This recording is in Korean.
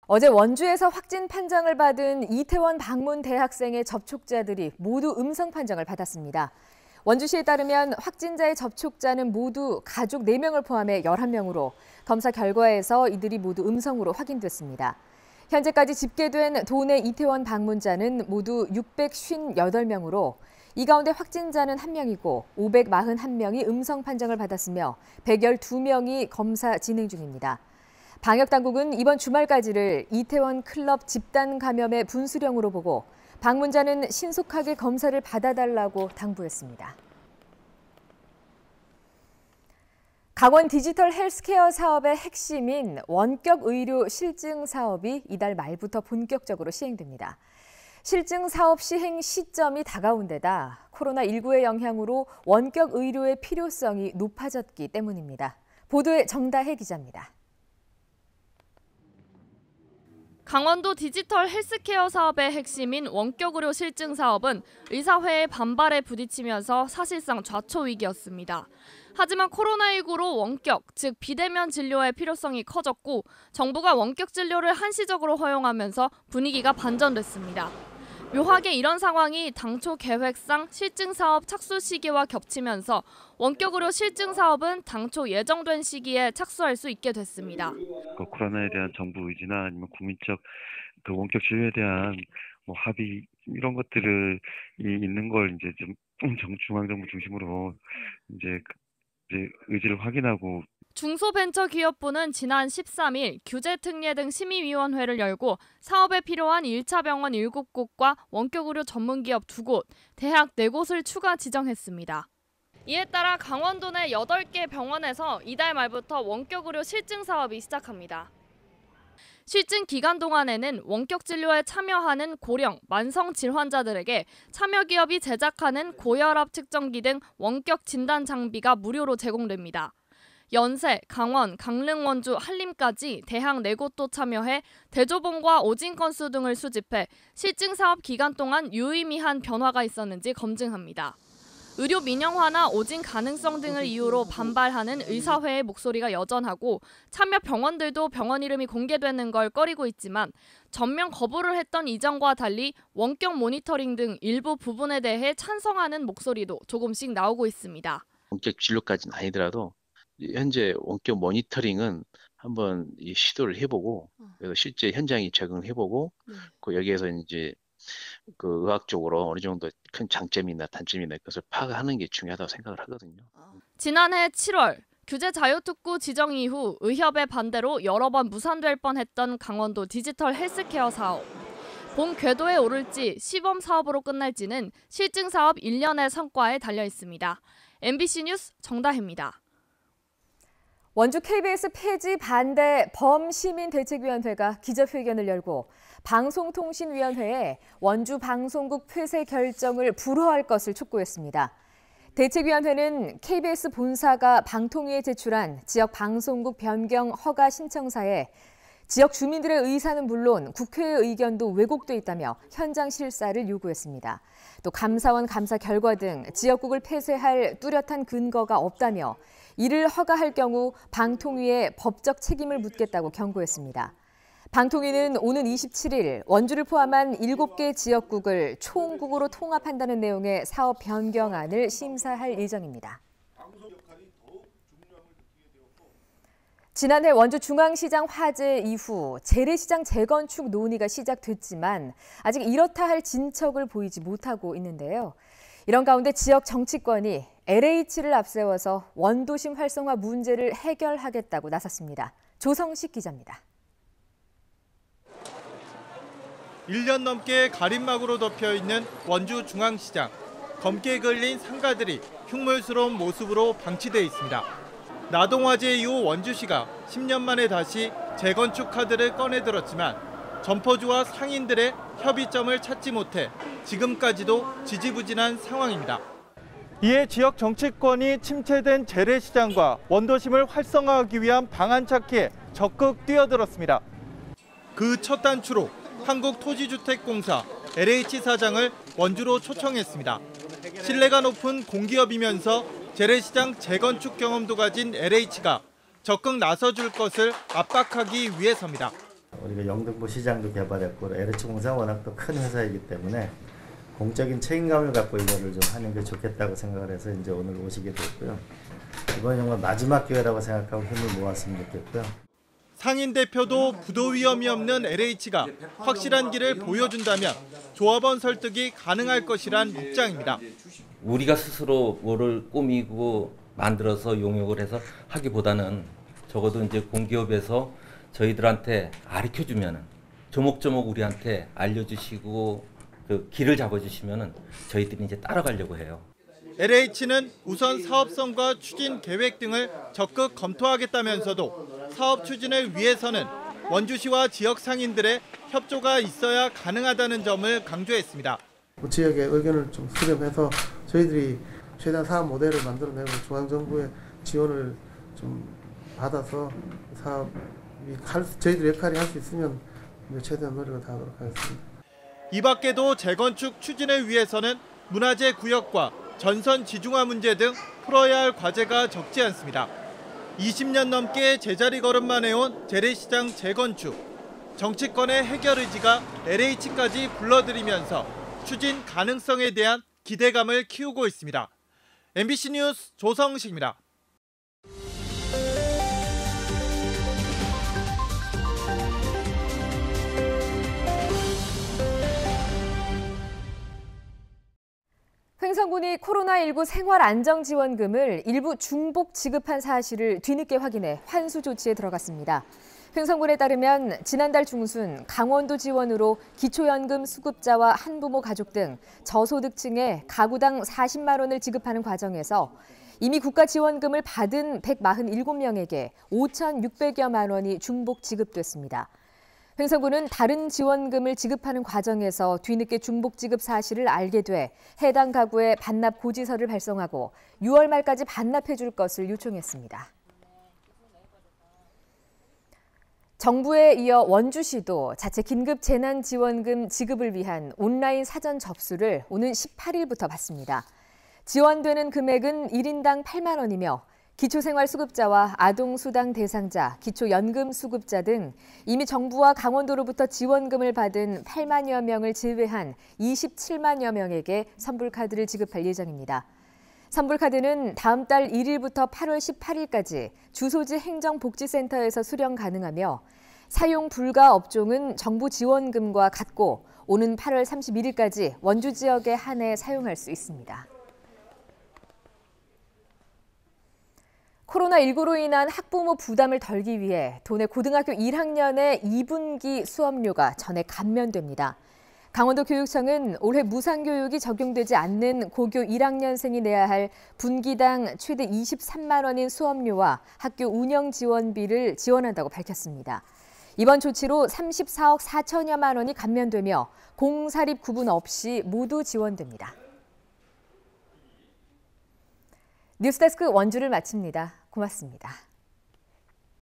어제 원주에서 확진 판정을 받은 이태원 방문 대학생의 접촉자들이 모두 음성 판정을 받았습니다. 원주시에 따르면 확진자의 접촉자는 모두 가족 4명을 포함해 11명으로 검사 결과에서 이들이 모두 음성으로 확인됐습니다. 현재까지 집계된 도내 이태원 방문자는 모두 658명으로 이 가운데 확진자는 1명이고 541명이 음성 판정을 받았으며 112명이 검사 진행 중입니다. 방역당국은 이번 주말까지를 이태원 클럽 집단 감염의 분수령으로 보고 방문자는 신속하게 검사를 받아달라고 당부했습니다. 강원 디지털 헬스케어 사업의 핵심인 원격 의료 실증 사업이 이달 말부터 본격적으로 시행됩니다. 실증 사업 시행 시점이 다가온 데다 코로나19의 영향으로 원격 의료의 필요성이 높아졌기 때문입니다. 보도에 정다혜 기자입니다. 강원도 디지털 헬스케어 사업의 핵심인 원격의료 실증 사업은 의사회의 반발에 부딪히면서 사실상 좌초위기였습니다. 하지만 코로나19로 원격, 즉 비대면 진료의 필요성이 커졌고 정부가 원격 진료를 한시적으로 허용하면서 분위기가 반전됐습니다. 묘하게 이런 상황이 당초 계획상 실증 사업 착수 시기와 겹치면서 원격의료 실증 사업은 당초 예정된 시기에 착수할 수 있게 됐습니다. 코로나에 대한 정부 의지나 아니면 국민적 원격 진료에 대한 합의 이런 것들을 있는 걸 이제 좀 중앙정부 중심으로 이제 의지를 확인하고. 중소벤처기업부는 지난 13일 규제특례 등 심의위원회를 열고 사업에 필요한 1차 병원 7곳과 원격의료 전문기업 2곳, 대학 4곳을 추가 지정했습니다. 이에 따라 강원도 내 8개 병원에서 이달 말부터 원격의료 실증 사업이 시작합니다. 실증 기간 동안에는 원격 진료에 참여하는 고령, 만성 질환자들에게 참여 기업이 제작하는 고혈압 측정기 등 원격 진단 장비가 무료로 제공됩니다. 연세, 강원, 강릉, 원주, 한림까지 대학 4곳도 참여해 대조봉과 오진 건수 등을 수집해 실증 사업 기간 동안 유의미한 변화가 있었는지 검증합니다. 의료 민영화나 오진 가능성 등을 이유로 반발하는 의사회의 목소리가 여전하고 참여 병원들도 병원 이름이 공개되는 걸 꺼리고 있지만 전면 거부를 했던 이전과 달리 원격 모니터링 등 일부 부분에 대해 찬성하는 목소리도 조금씩 나오고 있습니다. 원격 진료까지는 아니더라도 현재 원격 모니터링은 한번 시도를 해보고 그래서 실제 현장에 적응해보고 여기에서 이제 의학적으로 어느 정도 큰 장점이나 단점이나 그것을 파악하는 게 중요하다고 생각을 하거든요. 지난해 7월 규제 자유특구 지정 이후 의협의 반대로 여러 번 무산될 뻔했던 강원도 디지털 헬스케어 사업. 본 궤도에 오를지 시범 사업으로 끝날지는 실증 사업 1년의 성과에 달려 있습니다. MBC 뉴스 정다혜입니다. 원주 KBS 폐지 반대 범시민대책위원회가 기자회견을 열고 방송통신위원회에 원주 방송국 폐쇄 결정을 불허할 것을 촉구했습니다. 대책위원회는 KBS 본사가 방통위에 제출한 지역 방송국 변경 허가 신청사에 지역 주민들의 의사는 물론 국회의 의견도 왜곡돼 있다며 현장 실사를 요구했습니다. 또 감사원 감사 결과 등 지역국을 폐쇄할 뚜렷한 근거가 없다며 이를 허가할 경우 방통위에 법적 책임을 묻겠다고 경고했습니다. 방통위는 오는 27일 원주를 포함한 7개 지역국을 초원국으로 통합한다는 내용의 사업 변경안을 심사할 예정입니다. 지난해 원주 중앙시장 화재 이후 재래시장 재건축 논의가 시작됐지만 아직 이렇다 할 진척을 보이지 못하고 있는데요. 이런 가운데 지역 정치권이 LH를 앞세워서 원도심 활성화 문제를 해결하겠다고 나섰습니다. 조성식 기자입니다. 1년 넘게 가림막으로 덮여있는 원주 중앙시장. 검게 걸린 상가들이 흉물스러운 모습으로 방치돼 있습니다. 나동화재 이후 원주시가 10년 만에 다시 재건축 카드를 꺼내들었지만 점포주와 상인들의 협의점을 찾지 못해 지금까지도 지지부진한 상황입니다. 이에 지역 정치권이 침체된 재래시장과 원도심을 활성화하기 위한 방안 찾기에 적극 뛰어들었습니다. 그 첫 단추로 한국토지주택공사 LH 사장을 원주로 초청했습니다. 신뢰가 높은 공기업이면서 재래시장 재건축 경험도 가진 LH가 적극 나서줄 것을 압박하기 위해서입니다. 우리가 영등포 시장도 개발했고 LH 공사가 워낙 또 큰 회사이기 때문에 공적인 책임감을 갖고 이거를 좀 하는 게 좋겠다고 생각을 해서 이제 오늘 오시게 됐고요. 이번 정말 마지막 기회라고 생각하고 힘을 모았으면 좋겠고요. 상인 대표도 부도 위험이 없는 LH가 확실한 길을 보여준다면 조합원 설득이 가능할 것이란 입장입니다. 우리가 스스로 뭐를 꾸미고 만들어서 용역을 해서 하기보다는 적어도 이제 공기업에서 저희들한테 가르쳐주면은 조목조목 우리한테 알려주시고 그 길을 잡아주시면은 저희들이 이제 따라가려고 해요. LH는 우선 사업성과 추진 계획 등을 적극 검토하겠다면서도 사업 추진을 위해서는 원주시와 지역 상인들의 협조가 있어야 가능하다는 점을 강조했습니다. 지역의 의견을 좀 수렴해서 저희들이 최대한 사업 모델을 만들어내고 중앙정부의 지원을 좀 받아서 사업이 저희들 역할이 할 수 있으면 최대한 노력을 다하도록 하겠습니다. 이 밖에도 재건축 추진을 위해서는 문화재 구역과 전선 지중화 문제 등 풀어야 할 과제가 적지 않습니다. 20년 넘게 제자리 걸음만 해온 재래시장 재건축. 정치권의 해결 의지가 LH까지 불러들이면서 추진 가능성에 대한 기대감을 키우고 있습니다. MBC 뉴스 조성식입니다. 횡성군이 코로나19 생활안정지원금을 일부 중복 지급한 사실을 뒤늦게 확인해 환수 조치에 들어갔습니다. 횡성군에 따르면 지난달 중순 강원도 지원으로 기초연금 수급자와 한부모 가족 등 저소득층에 가구당 40만 원을 지급하는 과정에서 이미 국가 지원금을 받은 147명에게 5,600여만 원이 중복 지급됐습니다. 횡성군은 다른 지원금을 지급하는 과정에서 뒤늦게 중복 지급 사실을 알게 돼 해당 가구에 반납 고지서를 발송하고 6월 말까지 반납해 줄 것을 요청했습니다. 정부에 이어 원주시도 자체 긴급 재난지원금 지급을 위한 온라인 사전 접수를 오는 18일부터 받습니다. 지원되는 금액은 1인당 8만 원이며 기초생활수급자와 아동수당 대상자, 기초연금수급자 등 이미 정부와 강원도로부터 지원금을 받은 8만여 명을 제외한 27만여 명에게 선불카드를 지급할 예정입니다. 선불카드는 다음 달 1일부터 8월 18일까지 주소지 행정복지센터에서 수령 가능하며 사용 불가 업종은 정부 지원금과 같고 오는 8월 31일까지 원주 지역에 한해 사용할 수 있습니다. 코로나19로 인한 학부모 부담을 덜기 위해 도내 고등학교 1학년의 2분기 수업료가 전액 감면됩니다. 강원도 교육청은 올해 무상교육이 적용되지 않는 고교 1학년생이 내야 할 분기당 최대 23만 원인 수업료와 학교 운영 지원비를 지원한다고 밝혔습니다. 이번 조치로 34억 4천여만 원이 감면되며 공사립 구분 없이 모두 지원됩니다. 뉴스데스크 원주를 마칩니다. 고맙습니다.